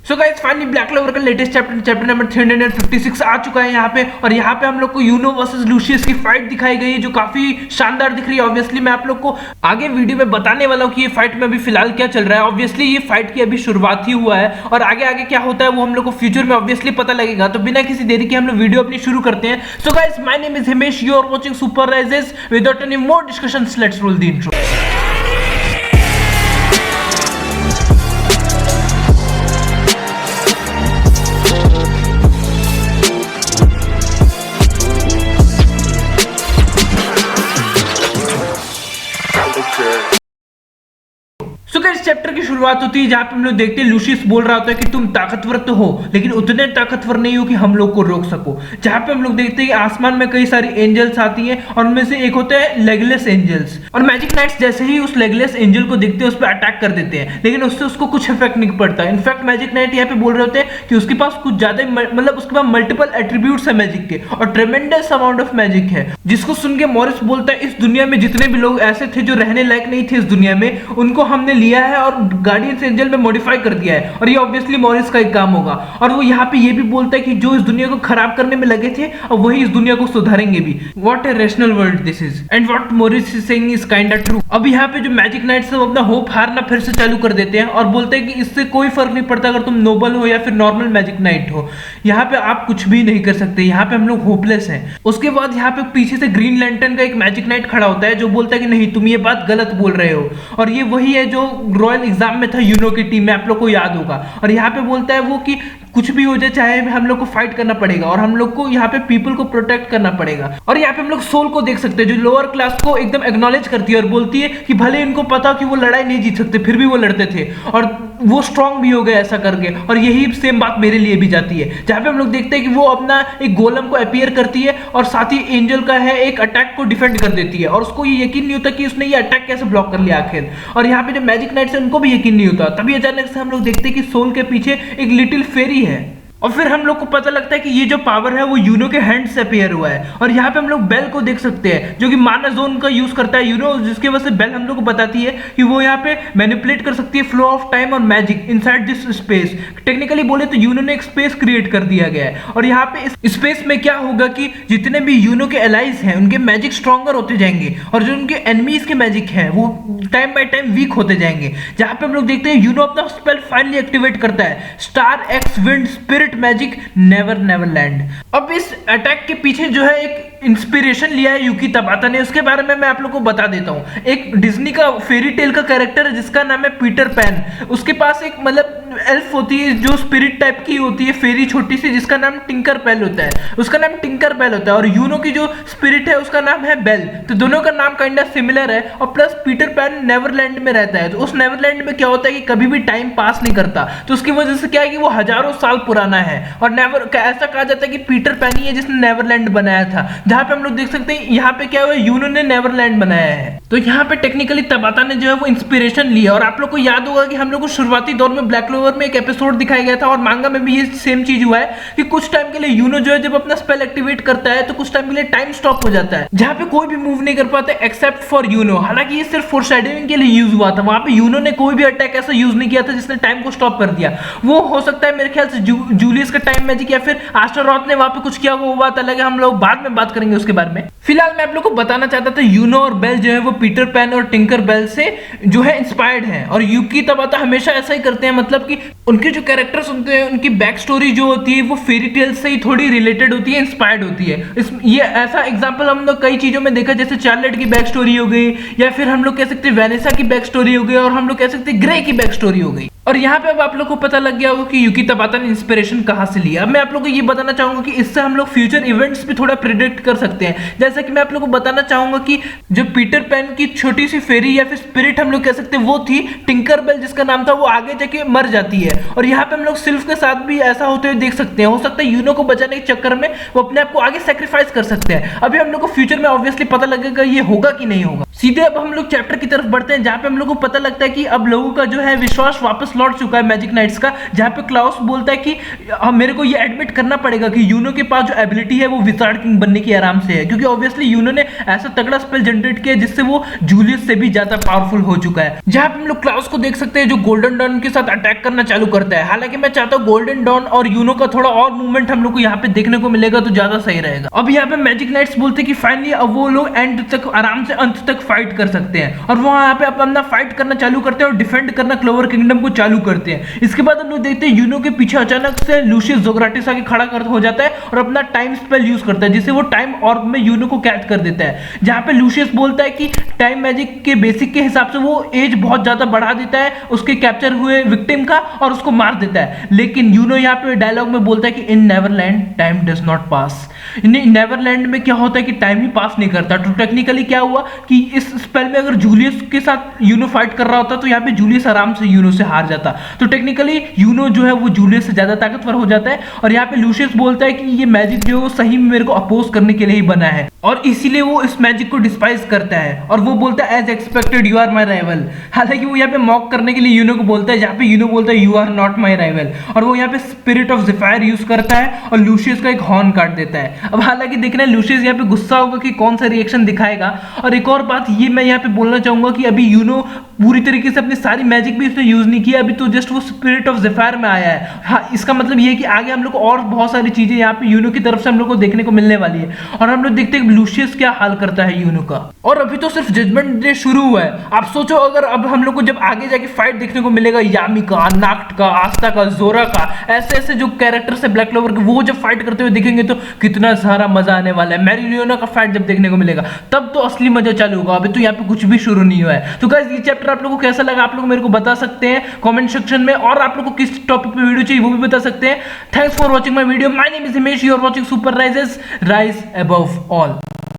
So guys finally black clover का latest chapter number 356 आ चुका है यहाँ पे। और यहाँ पे हम लोग को यूनो वर्सेस लूशियस की फाइट दिखाई गई है जो काफी शानदार दिख रही है। ऑब्वियसली मैं आप लोग को आगे वीडियो में बताने वाला हूँ कि ये फाइट में अभी फिलहाल क्या चल रहा है। ऑब्वियसली ये फाइट की अभी शुरुआत ही हुआ है और आगे आगे क्या होता है वो हम लोग को फ्यूचर में ऑब्वियसली पता लगेगा। तो बिना किसी देरी के हम लोग वीडियो अपनी शुरू करते हैं। So guys my name is Himesh, you are watching Super Rises. Without any more discussions let's roll the intro. इस चैप्टर की शुरुआत होती है जहां पे हम लोग देखते हैं लूशियस बोल रहा होता है कि तुम ताकतवर तो हो लेकिन उतने ताकतवर नहीं हो कि हम लोग को रोक सको। जहां पे हम लोग देखते हैं कि आसमान में कई सारी एंजल्स आती हैं और उनमें से एक होता है लेगलेस एंजल्स। और मैजिक नाइट्स जैसे ही उस लेगलेस एंजल को देखते हैं उस पर अटैक कर देते हैं लेकिन उससे उसको कुछ इफेक्ट नहीं पड़ता। इनफैक्ट मैजिक नाइट यहाँ पे बोल रहे होते हैं कि उसके पास कुछ ज्यादा मतलब उसके पास मल्टीपल एट्रीब्यूट्स है मैजिक के और ट्रेमेंडस अमाउंट ऑफ मैजिक है। जिसको सुन के मॉरिस बोलता है इस दुनिया में जितने भी लोग ऐसे थे जो रहने लायक नहीं थे इस दुनिया में, उनको हमने लिया है और गार्डियंस एंजल में मॉडिफाई कर दिया है और ये ऑब्वियसली मॉरिस का एक काम होगा। और वो यहाँ पे ये भी बोलता है कि जो इस दुनिया को खराब करने में लगे थे और वही इस दुनिया को सुधारेंगे भी। What a rational world this is and what Morris is saying is kind of true. अब यहाँ पे जो मैजिक नाइट्स है वो अपना होप हारना फिर से चालू कर देते हैं और बोलते हैं कि इससे कोई फर्क नहीं पड़ता अगर तुम नोबल हो या फिर नॉर्मल मैजिक नाइट हो, यहाँ पे आप कुछ भी नहीं कर सकते, यहाँ पे हम लोग होपलेस हैं। उसके बाद यहाँ पे पीछे से ग्रीन लैंटर्न का एक मैजिक नाइट खड़ा होता है जो बोलता है कि नहीं तुम ये बात गलत बोल रहे हो। और ये वही है जो रॉयल एग्जाम में था यूनो की टीम में, आप लोग को याद होगा। और यहाँ पे बोलता है वो कि कुछ भी हो जाए चाहे हम लोग को फाइट करना पड़ेगा और हम लोग को यहाँ पे पीपल को प्रोटेक्ट करना पड़ेगा। और यहाँ पे हम लोग सोल को देख सकते हैं जो लोअर क्लास को एकदम एक्नॉलेज करती है और बोलती है कि भले इनको पता कि वो लड़ाई नहीं जीत सकते फिर भी वो लड़ते थे और वो स्ट्रांग भी हो गए ऐसा करके। और यही सेम बात मेरे लिए भी जाती है जहाँ पे हम लोग देखते हैं कि वो अपना एक गोलम को अपीयर करती है और साथ ही एंजल का है एक अटैक को डिफेंड कर देती है और उसको ये यकीन नहीं होता कि उसने ये अटैक कैसे ब्लॉक कर लिया आखिर। और यहाँ पे जो मैजिक नाइट्स है उनको भी यकीन नहीं होता। तभी अचानक से हम लोग देखते हैं कि सोल के पीछे एक लिटिल फेरी है और फिर हम लोग को पता लगता है कि ये जो पावर है वो यूनो के हैंड से अपीयर हुआ है। और यहाँ पे हम लोग बेल को देख सकते हैं जो कि माना जोन का यूज करता है यूनो, जिसकी वजह से बेल हम लोग को बताती है कि वो यहाँ पे मैनिपुलेट कर सकती है फ्लो ऑफ टाइम और magic inside this space. Technically बोले तो यूनो ने एक स्पेस क्रिएट कर दिया गया है और यहाँ पे इस स्पेस में क्या होगा कि जितने भी यूनो के एलाइज हैं उनके मैजिक स्ट्रॉन्गर होते जाएंगे और जो उनके एनिमीज के मैजिक है वो टाइम बाय टाइम वीक होते जाएंगे। जहाँ पे हम लोग देखते हैं यूनो अपना स्पेल फाइनली एक्टिवेट करता है, star x wind spirit magic never never land. अब इस अटैक के पीछे जो है एक इंस्पिरेशन लिया है यूकी तबाता ने, उसके बारे में मैं आप लोग को बता देता हूँ। एक डिज्नी का फेरी टेल का कैरेक्टर है जिसका नाम है पीटर पैन। उसके पास एक मतलब एल्फ होती है जो स्पिरिट टाइप की होती है, फेरी छोटी सी, जिसका नाम टिंकर बेल होता है। उसका नाम टिंकर बेल होता है और यूनो की जो स्पिरिट है उसका नाम है बेल। तो दोनों का नाम काइंड ऑफ सिमिलर है। और प्लस पीटर पैन नेवरलैंड में रहता है तो उस नेवरलैंड में क्या होता है कि कभी भी टाइम पास नहीं करता, तो उसकी वजह से क्या है कि वो हजारों साल पुराना है। और नेवर ऐसा कहा जाता है कि पीटर पैन ही है जिसने नेवरलैंड बनाया था। जहां पे हम लोग देख सकते हैं यहाँ पे क्या हुआ, यूनो ने नेवरलैंड बनाया है। तो यहाँ पे टेक्निकली तबाता ने जो है वो इंस्पिरेशन लिया। और आप लोग को याद होगा कि हम लोग को शुरुआती दौर में ब्लैक क्लोवर में एक एपिसोड दिखाया गया था और मांगा में भी ये सेम चीज हुआ है कि कुछ टाइम के लिए यूनो जो है जब अपना स्पेल एक्टिवेट करता है तो कुछ टाइम के लिए टाइम स्टॉप हो जाता है जहां पे कोई भी मूव नहीं कर पाता एक्सेप्ट फॉर यूनो। हालांकि ये सिर्फ फोरशैडोइंग के लिए यूज हुआ था, वहां पे यूनो ने कोई भी अटैक ऐसा यूज नहीं किया था जिसने टाइम को स्टॉप कर दिया। वो हो सकता है मेरे ख्याल से जूलियस का टाइम मैजिक या फिर एस्टेरॉथ ने वहां पे कुछ किया, वो बात अलग है, हम लोग बाद में बात करेंगे उसके बारे में। फिलहाल मैं आप लोग को बताना चाहता था यूनो और बेल जो है वो पीटर पैन और टिंकर बेल से जो है इंस्पायर्ड है। और यूकी तबाता हमेशा ऐसा ही करते हैं, मतलब कि उनके जो कैरेक्टर्स होते हैं उनकी बैक स्टोरी जो होती है वो फेरी टेल से ही थोड़ी रिलेटेड होती है, इंस्पायर्ड होती है। ये ऐसा एग्जांपल हम लोग कई चीजों में देखा, जैसे चार्लेट की बैक स्टोरी हो गई या फिर हम लोग कह सकते हैं वेनेसा की बैक स्टोरी हो गई और हम लोग कह सकते हैं ग्रे की बैक स्टोरी हो गई। और यहाँ पे अब आप लोग को पता लग गया होगा कि यूकी तबाता ने इंस्पिरेशन कहाँ से लिया। अब मैं आप लोग को ये बताना चाहूंगा कि इससे हम लोग फ्यूचर इवेंट्स भी थोड़ा प्रिडिक्ट कर सकते हैं। जैसा कि मैं आप लोग को बताना चाहूंगा कि जो पीटर पैन की छोटी सी फेरी या फिर स्पिरिट हम लोग कह सकते हैं वो थी टिंकर बेल जिसका नाम था, वो आगे जाके मर जाती है। और यहाँ पे हम लोग सिल्फ के साथ भी ऐसा होते हुए देख सकते हैं। हो सकता है यूनो को बचाने के चक्कर में वो अपने आप को आगे सेक्रीफाइस कर सकते हैं। अभी हम लोग को फ्यूचर में ऑब्वियसली पता लगेगा ये होगा कि नहीं होगा। सीधे अब हम लोग चैप्टर की तरफ बढ़ते हैं जहां पे हम लोग को पता लगता है कि अब लोगों का जो है विश्वास वापस लौट चुका है मैजिक नाइट्स का, जहां पे क्लाउस बोलता है कि मेरे को ये एडमिट करना पड़ेगा कि यूनो के पास जो एबिलिटी है वो विजार्ड किंग बनने की आराम से है, क्योंकि ऑब्वियसली यूनो ने ऐसा तगड़ा स्पेल जनरेट किया जिससे वो जूलियस से भी ज्यादा पावरफुल हो चुका है। जहां पे हम लोग क्लाउस को देख सकते हैं जो गोल्डन डॉन के साथ अटैक करना चालू करता है। हालांकि मैं चाहता हूं गोल्डन डॉन और यूनो का थोड़ा और मूवमेंट हम लोग को यहाँ पे देखने को मिलेगा तो ज्यादा सही रहेगा। अब यहाँ पे मैजिक नाइट्स बोलते हैं कि फाइनली अब वो लोग एंड तक आराम से अंत तक फाइट कर सकते हैं, और वो यहाँ पे अपना फाइट करना चालू करते हैं और डिफेंड करना क्लोवर किंगडम को चालू करते हैं। इसके बाद हम लोग देखते हैं यूनो के पीछे अचानक से लूशियस जोग्राटिस आके खड़ा हो जाता है और अपना टाइम स्पेल यूज करता है, जिससे वो टाइम ऑर्ब में यूनो को कैद कर देता है। जहां पे लूशियस बोलता है कि टाइम मैजिक के बेसिक के हिसाब से वो एज बहुत ज्यादा बढ़ा देता है उसके कैप्चर हुए विक्टिम का और उसको मार देता है। लेकिन यूनो यहाँ पे डायलॉग में बोलता है कि in Neverland time does not pass. Neverland में क्या होता है कि टाइम ही पास नहीं करता। तो टेक्निकली क्या हुआ कि इस स्पेल में अगर जूलियस के साथ यूनो फाइट कर रहा होता तो यहाँ पे जूलियस आराम से यूनो से हार जाता। तो टेक्निकली यूनो जो है वो जूलियस से ज्यादा ताकतवर हो जाता है, और यहाँ पे लूशियस बोलता है कि ये मैजिक जो है वो सही में मेरे को अपोज करने के लिए ही बना है और इसीलिए वो इस मैजिक को डिस्पाइज करता है, और वो बोलता है as expected you are my rival. हालांकि वो यहाँ पे मॉक करने के लिए यूनो को बोलता है, जहाँ पे यूनो बोलता है you are not my rival, और वो यहाँ पे स्पिरिट ऑफ ज़ेफायर यूज करता है और लूशियस का एक हॉर्न काट देता है। अब हालांकि देखना है लूशियस यहाँ पे गुस्सा होगा कि कौन सा रिएक्शन दिखाएगा। और एक और बात ये मैं यहाँ पे बोलना चाहूंगा कि अभी यूनो पूरी तरीके से अपनी सारी मैजिक भी उसने यूज नहीं किया, अभी तो जस्ट वो स्पिरिट ऑफ ज़ेफायर में आया है। हाँ, इसका मतलब ये है कि आगे हम लोग को और बहुत सारी चीजें यहाँ पे यूनो की तरफ से हम लोग को देखने को मिलने वाली है, और हम लोग देखते हैं लूशियस क्या हाल करता है यूनो का। और अभी तो सिर्फ जजमेंट डे शुरू हुआ है। आप सोचो अगर अब हम लोग को जब आगे जाके फाइट देखने को मिलेगा यामी का, नाक्ट का, आस्था का, जोरा का, ऐसे ऐसे जो कैरेक्टर्स है ब्लैक क्लोवर के, वो जब फाइट करते हुए दिखेंगे तो कितना सारा मजा आने वाला है। मैरिलियोना का फाइट जब देखने को मिलेगा तब तो असली मजा चालू होगा। अभी तो यहाँ पे कुछ भी शुरू नहीं हुआ है। तो गाइस ये चैप्टर आप लोगों को कैसा लगा आप लोग मेरे को बता सकते हैं कमेंट सेक्शन में, और आप लोग को किस टॉपिक पे वीडियो चाहिए वो भी बता सकते हैं। Thanks for watching my video. My name is Himesh, you are watching Super Rises, rise above all.